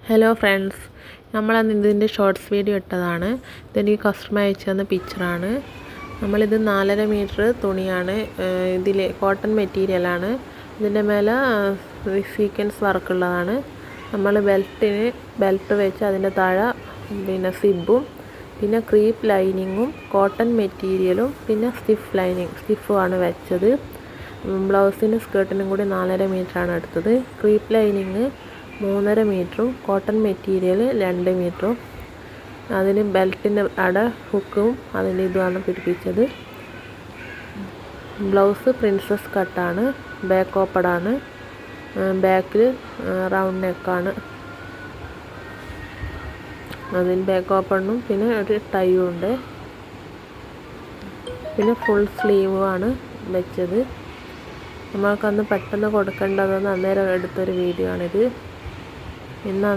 Hello friends, നമ്മളന്ന് ഇതിൻ്റെ shorts video ഇട്ടതാണ്. ഇതെനിക്ക് കസ്റ്റമർ അയച്ചു തന്ന പിക്ചറാണ്. നമ്മളിത് 4.5 മീറ്റർ തുണിയാണ്, ഇതിൽ കോട്ടൺ മെറ്റീരിയലാണ്. ഇതിൻ്റെ മേലെ സീക്വൻസ് വർക്കുള്ളതാണ്. നമ്മൾ ബെൽറ്റ് വെച്ച് അതിൻ്റെ താഴെ സിബും പിന്നെ ക്രീപ്പ് ലൈനിങ്ങും കോട്ടൺ മെറ്റീരിയലും പിന്നെ സ്റ്റിഫുമാണ് വെച്ചത്. ബ്ലൗസിനും സ്കേർട്ടിനും കൂടി 4.5 മീറ്ററാണ് എടുത്തത്. ക്രീപ്പ് ലൈനിങ് 3.5 മീറ്ററും കോട്ടൺ മെറ്റീരിയൽ 2 മീറ്ററും. അതിന് ബെൽറ്റിൻ്റെ അവിടെ ഹുക്കും അതിൻ്റെ ഇതുമാണ് പിടിപ്പിച്ചത്. ബ്ലൗസ് പ്രിൻസസ് കട്ടാണ്, ബാക്ക് ഓപ്പണാണ്, ബാക്കിൽ റൗണ്ട് നെക്കാണ്. അതിന് ബാക്ക് ഓപ്പണും പിന്നെ ഒരു ടൈയും ഉണ്ട്. പിന്നെ ഫുൾ സ്ലീവുമാണ് വെച്ചത്. നമ്മൾക്കന്ന് പെട്ടെന്ന് കൊടുക്കേണ്ടതെന്ന് അന്നേരം എടുത്തൊരു വീഡിയോ ആണിത്. ഇന്നാണ്